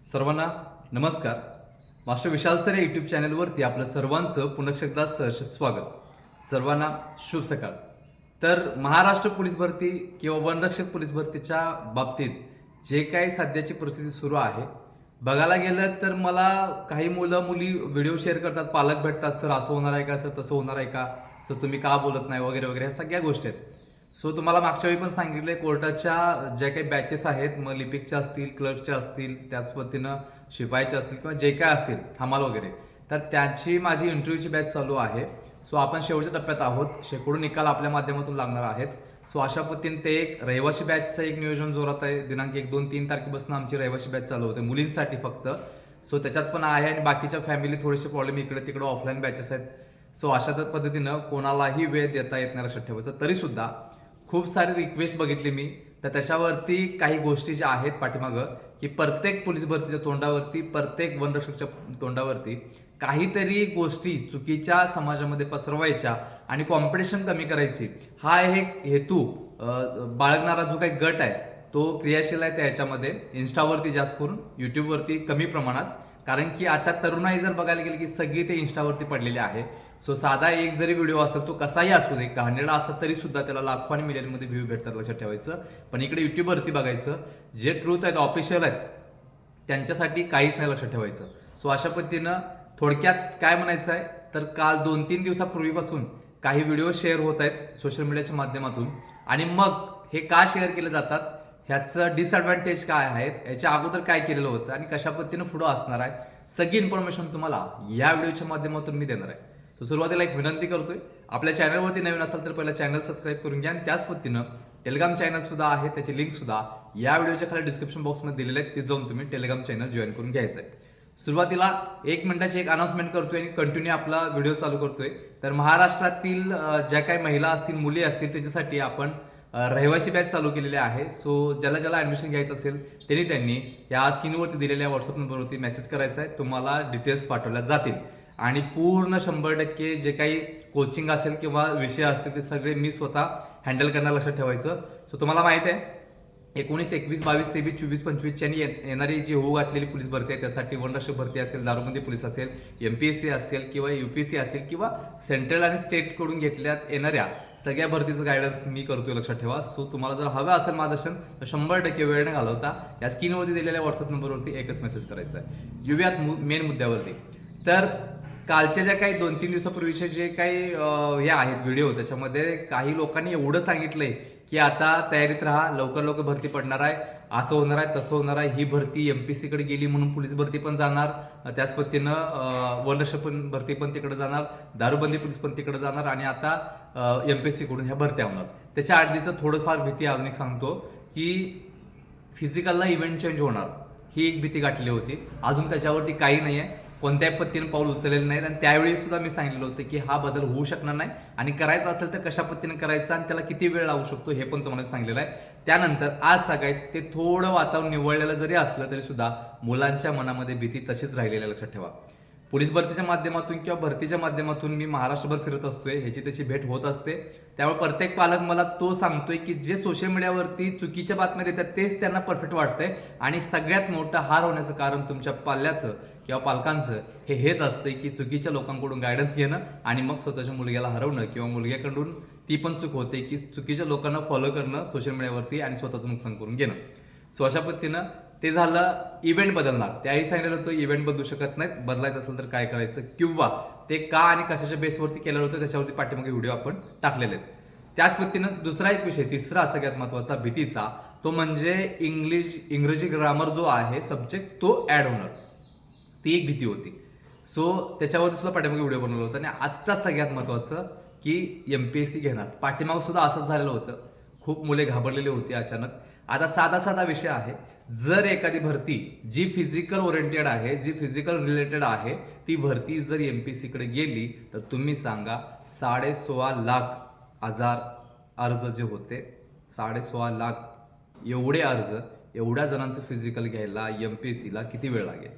सर्वांना नमस्कार. मास्टर विशाल सर या यूट्यूब चॅनलवरती आपलं सर्वांचं पुन्हा एकदा सहर्ष स्वागत. सर्वांना शुभ सकाळ. तर महाराष्ट्र पोलीस भरती किंवा वनरक्षक पोलीस भरतीच्या बाबतीत जे काही सध्याची परिस्थिती सुरू आहे, बघायला गेलं तर मला काही मुलं मुली व्हिडिओ शेअर करतात, पालक भेटतात, सर असं होणार आहे का, सर तसं होणार आहे का, सर तुम्ही का बोलत नाही वगैरे वगैरे, ह्या सगळ्या गोष्टी आहेत. सो तुम्हाला मागच्या वेळी पण सांगितले, कोर्टाच्या ज्या काही बॅचेस आहेत, मग लिपिकच्या असतील, क्लर्कच्या असतील, त्याच पद्धतीनं शिपाईच्या असतील किंवा जे काय असतील हमाल वगैरे, तर त्याची माझी इंटरव्ह्यूची बॅच चालू आहे. सो आपण शेवटच्या टप्प्यात आहोत. शेकडो निकाल आपल्या माध्यमातून लागणार आहेत. सो अशा पद्धतीने ते एक रहिवासी बॅचचं एक नियोजन जोरात आहे. दिनांक 1, 2, 3 तारखेपासून आमची रहिवासी बॅच चालू होते मुलींसाठी फक्त. सो त्याच्यात पण आहे आणि बाकीच्या फॅमिली थोडेसे प्रॉब्लेम इकडे तिकडे ऑफलाईन बॅचेस आहेत. सो अशा पद्धतीनं कोणालाही वेळ देता येत नाही लक्षात ठेवायचं. तरी सुद्धा खूप सारी रिक्वेस्ट बघितली मी, तर त्याच्यावरती काही गोष्टी ज्या आहेत पाठीमागं, की प्रत्येक पोलीस भरतीच्या तोंडावरती, प्रत्येक वनरक्षकच्या तोंडावरती काहीतरी गोष्टी चुकीच्या समाजामध्ये पसरवायच्या आणि कॉम्पिटिशन कमी करायची, हा एक हेतू बाळगणारा जो काही गट आहे तो क्रियाशील आहे. त्याच्यामध्ये इन्स्टावरती जास्त करून, युट्यूबवरती कमी प्रमाणात, कारण की आता तरुणाई जर बघायला गेली की सगळी ते इन्स्टावरती पडलेले आहे. सो साधा एक जरी व्हिडिओ असेल, तो कसाही असू दे, घाणेरडा असला तरी सुद्धा त्याला लाखो आणि मिलियनमध्ये व्ह्यू भेटतात लक्षात ठेवायचं. पण इकडे युट्यूबवरती बघायचं, जे ट्रूथ आहेत, ऑफिशियल आहेत, त्यांच्यासाठी काहीच नाही लक्षात ठेवायचं. सो अशा पद्धतीनं थोडक्यात काय म्हणायचं आहे, तर काल 2-3 दिवसापूर्वीपासून काही व्हिडिओ शेअर होत आहेत सोशल मीडियाच्या माध्यमातून. आणि मग हे का शेअर केले जातात, ह्याचं डिसएडव्हान्टेज काय आहेत, याच्या अगोदर काय केलेलं होतं आणि कशा पद्धतीनं पुढं असणार आहे, सगळी इन्फॉर्मेशन तुम्हाला या व्हिडिओच्या माध्यमातून मी देणार आहे. तर सुरुवातीला एक विनंती करतोय, आपल्या चॅनलवरती नवीन असाल तर पहिला चॅनल सबस्क्राईब करून घ्या. आणि त्याच पद्धतीनं टेलिग्राम चॅनल सुद्धा आहे, त्याची लिंक सुद्धा या व्हिडिओच्या खाली डिस्क्रिप्शन बॉक्समध्ये दिलेले आहे, ते जाऊन तुम्ही टेलिग्राम चॅनल जॉईन करून घ्यायचं आहे. सुरुवातीला 1 मिनिटाची एक अनाउन्समेंट करतोय आणि कंटिन्यू आपला व्हिडिओ चालू करतोय. तर महाराष्ट्रातील ज्या काही महिला असतील, मुली असतील, त्याच्यासाठी आपण रहिवासी बॅच चालू केलेली आहे. सो ज्याला ऍडमिशन घ्यायचं असेल त्यांनी या स्क्रीनवरती दिलेल्या व्हॉट्सअप नंबरवरती मेसेज करायचा आहे. तुम्हाला डिटेल्स पाठवल्या जातील आणि पूर्ण 100% जे काही कोचिंग असेल किंवा विषय असतील ते सगळे मी स्वतः हँडल करणार लक्षात ठेवायचं. सो तुम्हाला माहित आहे, 19, 21, 22, 23, 24, 25 च्या येणारी जी होऊ घातलेली पोलीस भरती आहे, त्यासाठी वनरक्षक भरती असेल, दारूबंदी पोलीस असेल, MPSC असेल किंवा UPSC असेल किंवा सेंट्रल आणि स्टेट कडून घेतल्यात येणाऱ्या सगळ्या भरतीचं गायडन्स मी करतोय लक्षात ठेवा. सो तुम्हाला जर हवं असेल मार्गदर्शन तर 100% वेळ न घालवता या स्क्रीनवरती दिलेल्या व्हॉट्सअप नंबरवरती एकच मेसेज करायचा आहे. येऊयात मेन मुद्द्यावरती. तर कालच्या ज्या काही 2-3 दिवसापूर्वीचे जे काही हे आहेत व्हिडिओ, त्याच्यामध्ये काही लोकांनी एवढं सांगितलंय की आता तयारीत राहा, लवकर लवकर भरती पडणार आहे, असं होणार आहे, तसं होणार आहे, ही भरती MPSC कडे गेली म्हणून पोलीस भरती पण जाणार, त्याच पद्धतीनं वनरक्षक भरती पण तिकडे जाणार, दारूबंदी पोलीस पण तिकडे जाणार आणि आता MPSC कडून ह्या भरत्या होणार. त्याच्या आधीचं थोडंफार भीती अजून एक सांगतो, की फिजिकलला इव्हेंट चेंज होणार, ही एक भीती गाठली होती. अजून त्याच्यावरती काही नाही आहे, कोणत्याही पद्धतीने पाऊल उचललेलं नाही. आणि त्यावेळी सुद्धा मी सांगितलं होतं की हा बदल होऊ शकणार नाही आणि करायचा असेल तर कशा पद्धतीने करायचा आणि त्याला किती वेळ लागू शकतो हे पण तुम्हाला सांगितलेलं आहे. त्यानंतर आज सकाळी ते थोडं वातावरण निवळलेलं जरी असलं तरी सुद्धा मुलांच्या मनामध्ये भीती तशीच राहिलेली आहे लक्षात ठेवा. पोलीस भरतीच्या माध्यमातून किंवा भरतीच्या माध्यमातून मी महाराष्ट्रभर फिरत असतोय, ह्याची त्याची भेट होत असते. त्यामुळे प्रत्येक पालक मला तो सांगतोय की जे सोशल मीडियावरती चुकीच्या बातम्या देतात तेच त्यांना परफेक्ट वाटतंय आणि सगळ्यात मोठं हार होण्याचं कारण तुमच्या पाल्याचं किंवा पालकांचं हेच असतंय की चुकीच्या लोकांकडून गायडन्स घेणं आणि मग स्वतःच्या मुलग्याला हरवणं किंवा मुलग्याकडून ती पण चूक होते की चुकीच्या लोकांना फॉलो करणं सोशल मीडियावरती आणि स्वतःचं नुकसान करून घेणं. सो अशा पद्धतीनं ते झालं. इव्हेंट बदलणार, त्याही सांगितलं होतं इव्हेंट बदलू शकत नाहीत, बदलायचं असेल तर काय करायचं किंवा ते का आणि कशाच्या बेसवरती केलेलं होतं त्याच्यावरती पाठीमागे व्हिडिओ आपण टाकलेले आहेत. त्याच पद्धतीनं दुसरा एक विषय, तिसरा सगळ्यात महत्वाचा भीतीचा, तो म्हणजे इंग्रजी ग्रामर जो आहे सब्जेक्ट तो ऍड होणार, ती एक भीती होती. सो त्याच्यावरती सुद्धा पाठीमागे व्हिडिओ बनवला होता. आणि आत्ता सगळ्यात महत्वाचं की MPSC घेणार, पाठीमाग सुद्धा असंच झालेलं होतं, खूप मुले घाबरलेली होती अचानक. आता साधा विषय आहे, जर एखादी भरती जी फिजिकल ओरिएंटेड आहे, जी फिजिकल रिलेटेड आहे, ती भरती जर MPSC कडे गेली तर तुम्ही सांगा 16.5 लाख अर्ज जे होते, 16.5 लाख एवढे अर्ज, एवढ्या जणांचं फिजिकल घ्यायला MPSC ला किती वेळ लागेल.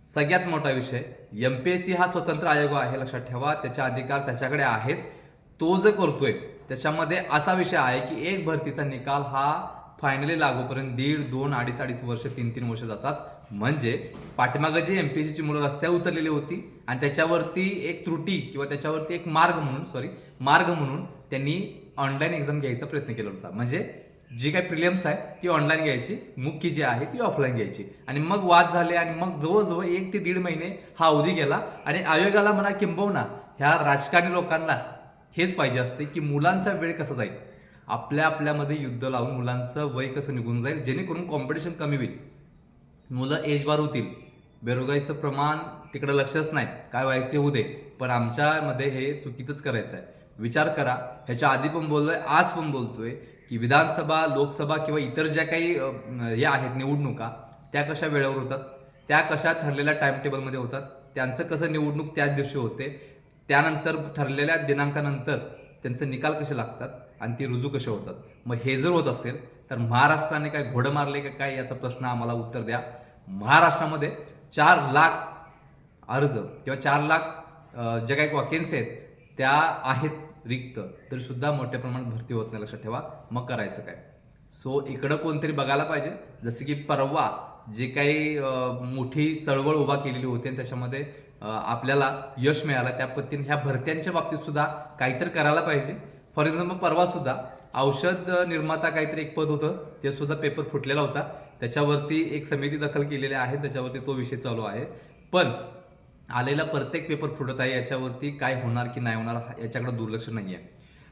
सगळ्यात मोठा विषय, MPSC हा स्वतंत्र आयोग आहे लक्षात ठेवा, त्याचे अधिकार त्याच्याकडे आहेत. तो जे करतोय त्याच्यामध्ये असा विषय आहे की एक भरतीचा निकाल हा फायनली लागूपर्यंत 1.5, 2, 2.5 वर्ष 3 वर्ष जातात. म्हणजे पाठीमागं जी एमपीएससीची मुलं रस्त्यावर उतरलेली होती आणि त्याच्यावरती एक त्रुटी किंवा त्याच्यावरती एक मार्ग म्हणून त्यांनी ऑनलाईन एक्झाम घ्यायचा प्रयत्न केला होता. म्हणजे जी काही प्रिलिम्स आहे ती ऑनलाईन घ्यायची, मुख्य जी आहे ती ऑफलाईन घ्यायची. आणि मग वाद झाले आणि मग जवळजवळ 1 ते 1.5 महिने हा अवधी गेला. आणि आयोगाला म्हणा किंबहुना ह्या राजकारणी लोकांना हेच पाहिजे असते की मुलांचा वेळ कसा जाईल, आपल्यामध्ये युद्ध लावून मुलांचं वय कसं निघून जाईल, जेणेकरून कॉम्पिटिशन कमी होईल, मुलं एज बार होतील, बेरोजगारीचं प्रमाण तिकडे लक्षच नाही, काय व्हायचे होऊ दे. पण आमच्यामध्ये हे चुकीचंच करायचं आहे. विचार करा, ह्याच्या आधी पण बोललोय, आज पण बोलतोय की विधानसभा, लोकसभा किंवा इतर ज्या काही हे आहेत निवडणुका, त्या कशा वेळेवर होतात, त्या कशा ठरलेल्या टाइम टेबलमध्ये होतात, त्यांचं कसं निवडणूक त्याच दिवशी होते, त्यानंतर ठरलेल्या दिनांकानंतर त्यांचे निकाल कसे लागतात आणि ती रुजू कसे होतात. मग हे जर होत असेल तर महाराष्ट्राने काय घोडं मारले का काय, याचा प्रश्न आम्हाला उत्तर द्या. महाराष्ट्रामध्ये 4 लाख अर्ज किंवा 4 लाख ज्या काही वॅकेन्सी आहेत त्या आहेत रिक्त, तरी सुद्धा मोठ्या प्रमाणात भरती होत नाही. लक्षात ठेवा. मग करायचं काय? सो इकडं कोणतरी बघायला पाहिजे. जसं की परवा जे काही मोठी चळवळ उभा केलेली होती आणि त्याच्यामध्ये आपल्याला यश मिळालं, त्या पद्धतीने ह्या भरत्यांच्या बाबतीत सुद्धा काहीतरी करायला पाहिजे. फॉर एक्झाम्पल परवा सुद्धा औषध निर्माता काहीतरी एक पद होतं, ते सुद्धा पेपर फुटलेला होता. त्याच्यावरती एक समिती दखल केलेली आहे, त्याच्यावरती तो विषय चालू आहे. पण आलेला प्रत्येक पेपर फुटत आहे, याच्यावरती काय होणार की नाही होणार याच्याकडे दुर्लक्ष नाही आहे.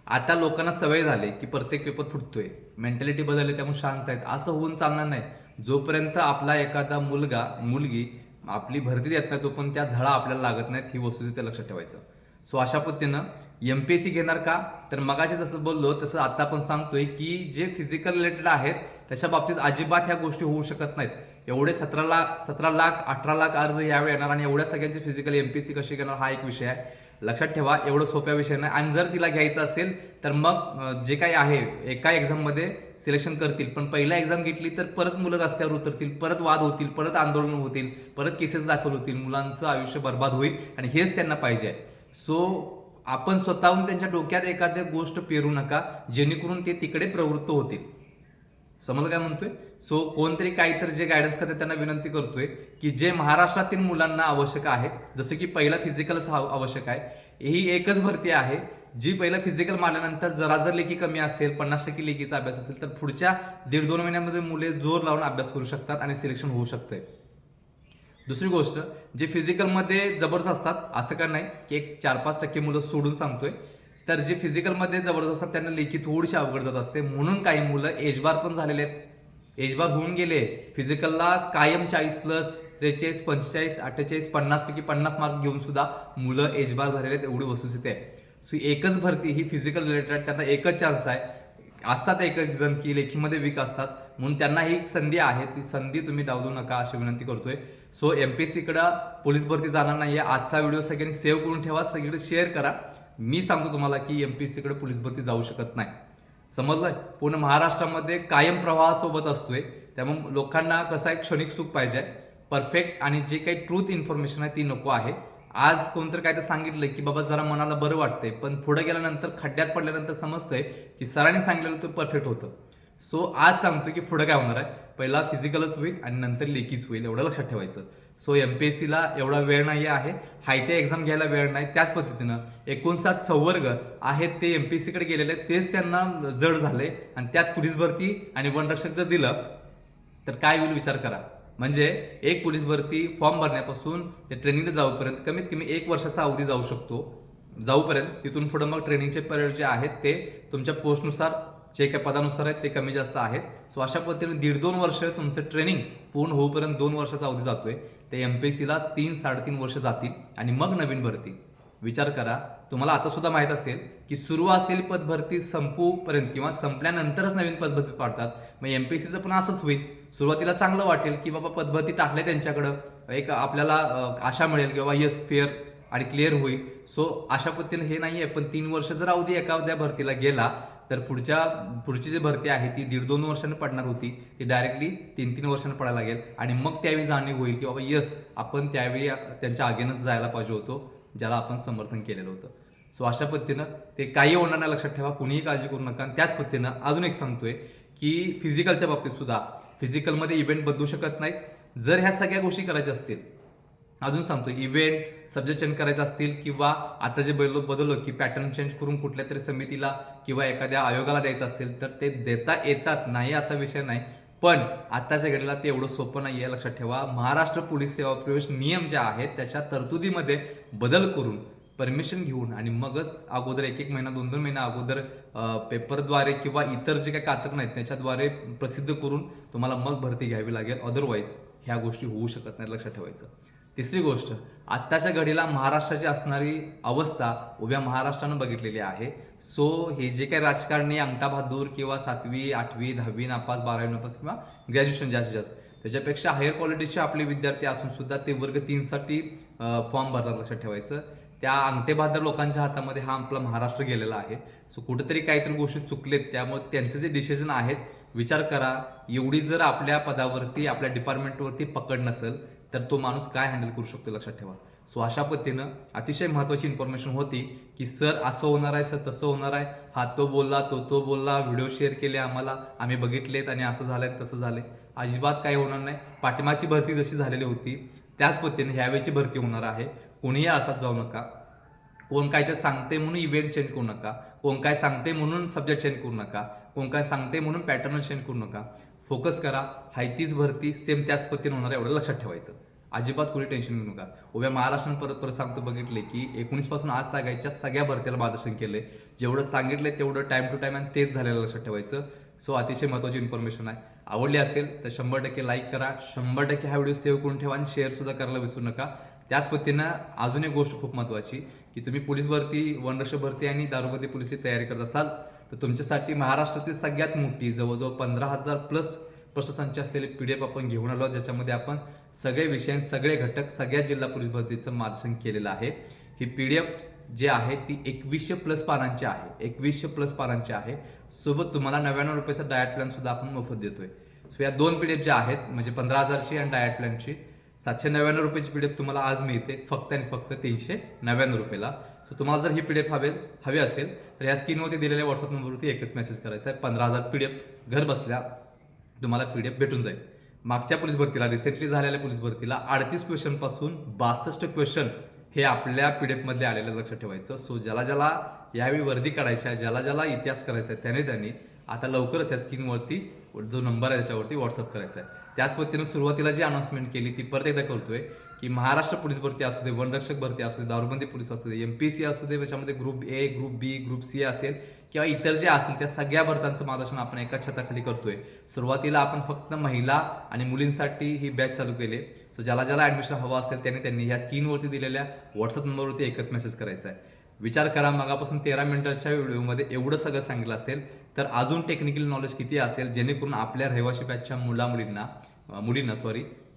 आता लोकांना सवय झाली की प्रत्येक पेपर फुटतोय, मेंटॅलिटी बदलली, त्यामुळे शांत आहेत. असं होऊन चालणार नाही. जोपर्यंत आपला एखादा मुलगी आपली भरती देत नाही तोपर्यंत त्या झळा आपल्याला लागत नाहीत, ही वस्तुस्थिती लक्षात ठेवायचं. सो अशा पद्धतीनं एमपीएससी घेणार का, तर मगाशी जसं बोललो तसं आता पण सांगतोय की जे फिजिकल रिलेटेड आहेत त्याच्या बाबतीत अजिबात ह्या गोष्टी होऊ शकत नाहीत. एवढे 17 लाख 18 लाख अर्ज यावेळी येणार आणि एवढ्या सगळ्यांची फिजिकल एमपीएससी कशी घेणार हा एक विषय आहे. लक्षात ठेवा, एवढं सोप्या विषय नाही. आणि जर तिला घ्यायचं असेल तर मग जे काही आहे एका एक्झाममध्ये सिलेक्शन करतील, पण पहिला एक्झाम घेतली तर परत मुलं रस्त्यावर उतरतील, परत वाद होतील, परत आंदोलन होतील, परत केसेस दाखल होतील, मुलांचं आयुष्य बर्बाद होईल आणि हेच त्यांना पाहिजे आहे. सो आपण स्वतःहून त्यांच्या डोक्यात एखादी गोष्ट पेरू नका, जेणेकरून ते तिकडे प्रवृत्त होतील. समजलं काय म्हणतोय? सो कोणतरी काहीतरी जे गायडन्स करते त्यांना विनंती करतोय की जे महाराष्ट्रातील मुलांना आवश्यक आहे, जसं की पहिला फिजिकलच आवश्यक आहे, ही एकच भरती आहे जी पहिला फिजिकल मारल्यानंतर जर लेखी कमी असेल, 50% लेखीचा अभ्यास असेल, तर पुढच्या 1.5-2 महिन्यामध्ये मुले जोर लावून अभ्यास करू शकतात आणि सिलेक्शन होऊ शकतंय. दुसरी गोष्ट, जे फिजिकलमध्ये जबरदस्त असतात, असं का नाही की एक 4-5% मुलं सोडून सांगतोय, तर जे फिजिकलमध्ये जबरदस्त असतात त्यांना लेखी थोडीशी अवघड जात असते. म्हणून काही मुलं एजबार पण झालेले आहेत, एजबार होऊन गेले, फिजिकलला कायम 40+, 43, 45, 48, 50 पैकी 50 मार्क घेऊन सुद्धा मुलं एजबार झालेले आहेत. एवढी वस्तुस्थिती आहे. सो एकच भरती ही फिजिकल रिलेटेड, त्यांना एकच चान्स आहे. असतात एक जण की लेखीमध्ये वीक असतात, म्हणून त्यांना ही संधी आहे, ती संधी तुम्ही डावलू नका अशी विनंती करतोय. सो एमपीएससीकडं पोलीस भरती जाणार नाहीये. आजचा व्हिडिओ सगळ्यांनी सेव्ह करून ठेवा, सगळीकडे शेअर करा. मी सांगतो तुम्हाला की एमपीएससीकडे पोलीस भरती जाऊ शकत नाही. समजलंय? पूर्ण महाराष्ट्रामध्ये कायम प्रवाहासोबत असतोय, त्यामुळे लोकांना कसं आहे, क्षणिक सुख पाहिजे, परफेक्ट आणि जे काही ट्रूथ इन्फॉर्मेशन आहे ती नको आहे. आज कोणतरी काय तर सांगितलं की बाबा जरा मनाला बरं वाटतंय, पण पुढे गेल्यानंतर खड्ड्यात पडल्यानंतर समजतंय की सरांनी सांगितलेलं ते परफेक्ट होतं. सो आज सांगतो की पुढे काय होणार आहे, पहिला फिजिकलच होईल आणि नंतर लेखीच होईल, एवढं लक्षात ठेवायचं. सो एमपीएससीला एवढा वेळ नाही आहे, हाय ते एक्झाम घ्यायला वेळ नाही. त्याच पद्धतीनं 59 संवर्ग आहेत ते एमपीएससीकडे गेलेले आहेत, तेच त्यांना जड झाले आणि त्यात पोलीस भरती आणि वनरक्षक जर दिलं तर काय होईल विचार करा. म्हणजे एक पोलीस भरती फॉर्म भरण्यापासून ते ट्रेनिंगला जाऊपर्यंत कमीत कमी 1 वर्षाचा अवधी जाऊ शकतो. जाऊपर्यंत तिथून पुढे मग ट्रेनिंगचे पिरियड जे आहेत ते तुमच्या पोस्टनुसार जे काही पदानुसार आहेत ते कमी जास्त आहेत. सो अशा पद्धतीने 1.5-2 वर्ष तुमचं ट्रेनिंग पूर्ण होईपर्यंत 2 वर्षाचा अवधी जातोय. ते एमपीएससीला 3-3.5 वर्ष जातील आणि मग नवीन भरती. विचार करा, तुम्हाला आता सुद्धा माहित असेल की सुरू असलेली पदभरती संपूपर्यंत किंवा संपल्यानंतरच नवीन पदभरती पाडतात. मग एमपीएससीचं पण असंच होईल. सुरुवातीला चांगलं वाटेल की बाबा पदभरती टाकले त्यांच्याकडं, एक आपल्याला आशा मिळेल की बाबा येस फेअर आणि क्लिअर होईल. सो अशा पद्धतीने हे नाहीये. पण 3 वर्ष जर अवधी एखाद्या भरतीला गेला तर पुढची जी भरती आहे ती 1.5-2 वर्षांनी पडणार होती, ती डायरेक्टली 3-3 वर्षांनी पडायला लागेल. आणि मग त्यावेळी जाणीव होईल की बाबा येस आपण त्यावेळी त्यांच्या आगेनच जायला पाहिजे होतो, ज्याला आपण समर्थन केलेलं होतं. सो अशा पद्धतीनं ते काही होणार नाही, लक्षात ठेवा, कुणीही काळजी करू नका. आणि त्याच पद्धतीनं अजून एक सांगतोय की फिजिकलच्या बाबतीत सुद्धा फिजिकलमध्ये इव्हेंट बदलू शकत नाहीत. जर ह्या सगळ्या गोष्टी करायच्या असतील, अजून सांगतो, इव्हेंट सब्जेक्ट चेंज करायचे असतील किंवा आता जे बदललो की पॅटर्न चेंज करून कुठल्या तरी समितीला किंवा एखाद्या आयोगाला द्यायचं असेल तर ते देता येतात, नाही असा विषय नाही. पण आताच्या घडीला ते एवढं सोपं नाही आहे, लक्षात ठेवा. महाराष्ट्र पोलीस सेवा प्रवेश नियम जे आहेत त्याच्या तरतुदीमध्ये बदल करून परमिशन घेऊन आणि मगच अगोदर एक महिना 2 महिना अगोदर पेपरद्वारे किंवा इतर जे काही कातरण आहेत त्याच्याद्वारे प्रसिद्ध करून तुम्हाला मग भरती घ्यावी लागेल. अदरवाईज ह्या गोष्टी होऊ शकत नाही, लक्षात ठेवायचं. तिसरी गोष्ट, आत्ताच्या घडीला महाराष्ट्राची असणारी अवस्था उभ्या महाराष्ट्रानं बघितलेली आहे. सो हे जे काही राजकारणी अंगठा बहादूर किंवा 7वी 8वी 10वी नापास 12वी नापास किंवा ग्रॅज्युएशन जास्तीत जास्त त्याच्यापेक्षा हायर क्वालिटीचे आपले विद्यार्थी असून सुद्धा ते वर्ग 3 साठी फॉर्म भरतात, लक्षात ठेवायचं. त्या अंगठे बहादूर लोकांच्या हातामध्ये हा आपला महाराष्ट्र गेलेला आहे. सो कुठेतरी काहीतरी गोष्टी चुकलेत, त्यामुळे त्यांचे जे डिसिजन आहेत, विचार करा. एवढी जर आपल्या पदावरती आपल्या डिपार्टमेंटवरती पकड नसेल तर तो माणूस काय हँडल करू शकतो, लक्षात ठेवा. सो अशा पद्धतीनं अतिशय महत्त्वाची इन्फॉर्मेशन होती की सर असं होणार आहे, सर तसं होणार आहे, हा तो बोलला, तो बोलला, व्हिडिओ शेअर केले आम्हाला, आम्ही बघितलेत आणि असं झालंय तसं झालंय. अजिबात काही होणार नाही. पाठिंबाची भरती जशी झालेली होती त्याच पद्धतीने ह्यावेळीची भरती होणार आहे. कोणीही असाच जाऊ नका. कोण काय ते सांगते म्हणून इव्हेंट चेंज करू नका. कोण काय सांगते म्हणून सब्जेक्ट चेंज करू नका. कोण काय सांगते म्हणून पॅटर्न चेंज करू नका. फोकस करा. हाय तीच भरती सेम त्याच पद्धतीने होणार आहे, एवढं लक्षात ठेवायचं. अजिबात कोणी टेन्शन घेऊ नका. उभ्या महाराष्ट्रानं परत सांगतो बघितले की 19 पासून आज लागायच्या सगळ्या भरतीला मार्गदर्शन केलंय. जेवढं सांगितलंय तेवढं टाइम टू टाइम आणि तेच झालेलं, लक्षात ठेवायचं. सो अतिशय महत्त्वाची इन्फॉर्मेशन आहे. आवडली असेल तर 100% लाईक करा. 100% हा व्हिडिओ सेव्ह करून ठेवा आणि शेअर सुद्धा करायला विसरू नका. त्याच पद्धतीनं अजून एक गोष्ट खूप महत्त्वाची की तुम्ही पोलीस भरती, वनरक्षक भरती आणि दारूबंदी पोलीसची तयारी करत असाल तर तुमच्यासाठी महाराष्ट्रातील सगळ्यात मोठी जवळजवळ 15,000 प्लस प्रश्नसंच असलेले PDF आपण घेऊन आलो, ज्याच्यामध्ये आपण सगळे विषय, सगळे घटक, सगळ्या जिल्हा पोलीस भरतीचं मार्गदर्शन केलेलं आहे. ही PDF जी आहे ती 2100 प्लस पानांची आहे. 2100 प्लस पानांची आहे. सोबत तुम्हाला 99 रुपयाचा डायट प्लॅन सुद्धा आपण मोफत देतोय. सो या 2 PDF ज्या आहेत, म्हणजे 15,000ची आणि डायट प्लॅनची 799 रुपयाची PDF तुम्हाला आज मिळते फक्त आणि फक्त 399 रुपयाला. सो तुम्हाला जर ही PDF हवी असेल तर या स्क्रीनवरती दिलेल्या व्हॉट्सअप नंबरवरती एकच मेसेज करायचा आहे. 15,000 PDF घर बसल्या तुम्हाला PDF भेटून जाईल. मागच्या पोलीस भरतीला, रिसेंटली झालेल्या पोलीस भरतीला 38 क्वेश्चन पासून 62 क्वेश्चन हे आपल्या PDF मध्ये आलेलं, लक्षात ठेवायचं. सो ज्याला यावेळी वर्दी काढायची आहे, ज्याला इतिहास करायचा आहे त्यांनी आता लवकरच या स्क्रीनवरती जो नंबर आहे त्याच्यावरती व्हॉट्सअप करायचा आहे. त्याच पद्धतीनं सुरुवातीला जी अनाउन्समेंट केली ती परत एकदा करतोय की महाराष्ट्र पोलीस भरती असू दे, वनरक्षक भरती असू दे, दारूबंदी पोलीस असू दे, MPSC असू दे, त्याच्यामध्ये group A, group B, group C असेल किंवा इतर जे असेल त्या सगळ्या भरत्यांचं मार्गदर्शन आपण एका छताखाली करतोय. सुरुवातीला आपण फक्त महिला आणि मुलींसाठी ही बॅच चालू केली. सो ज्याला ऍडमिशन हवं असेल त्यांनी ह्या स्क्रीनवरती दिलेल्या व्हॉट्सअप नंबरवरती एकच मेसेज करायचा आहे. विचार करा, मगापासून 13 मिनिटाच्या व्हिडिओमध्ये एवढं सगळं सांगितलं असेल तर अजून टेक्निकल नॉलेज किती असेल, जेणेकरून आपल्या रहिवाशी बॅचच्या मुलींना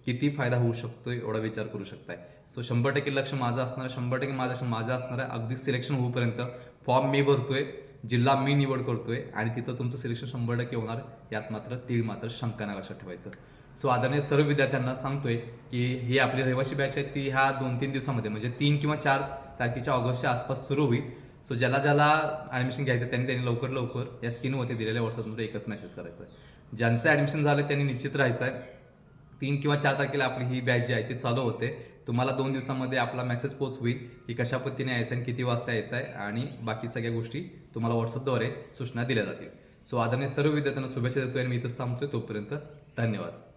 किती फायदा होऊ शकतो एवढा विचार करू शकताय. सो 100% लक्ष माझं असणार आहे, 100% माझं असणार आहे. अगदी सिलेक्शन होईपर्यंत फॉर्म मी भरतोय, जिल्हा मी निवड करतोय आणि तिथं तुमचं सिलेक्शन 100% होणार, यात मात्र शंका नाही, लक्षात ठेवायचं. सो आदरणीय सर्व विद्यार्थ्यांना सांगतोय की ही आपली रहिवाशी बॅच आहे ती ह्या 2-3 दिवसामध्ये म्हणजे 3 किंवा 4 तारखेच्या ऑगस्टच्या आसपास सुरू होईल. सो ज्याला ॲडमिशन घ्यायचं त्यांनी लवकर या स्क्रीनवरती दिलेल्या व्हॉट्सअपमध्ये एकच मेसेज करायचा आहे. ज्यांचं ॲडमिशन झालं त्यांनी निश्चित राहायचं आहे. 3 किंवा 4 तारखेला आपली ही बॅच जी आहे ती चालू होते. तुम्हाला 2 दिवसामध्ये आपला मेसेज पोच होईल की कशा पद्धतीने यायचं आणि किती वाजता यायचं आहे आणि बाकी सगळ्या गोष्टी तुम्हाला व्हॉट्सअपद्वारे सूचना दिल्या जातील. सो आदरणीय सर्व विद्यार्थ्यांना शुभेच्छा देतोय आणि मी इथंच थांबतोय. तोपर्यंत धन्यवाद.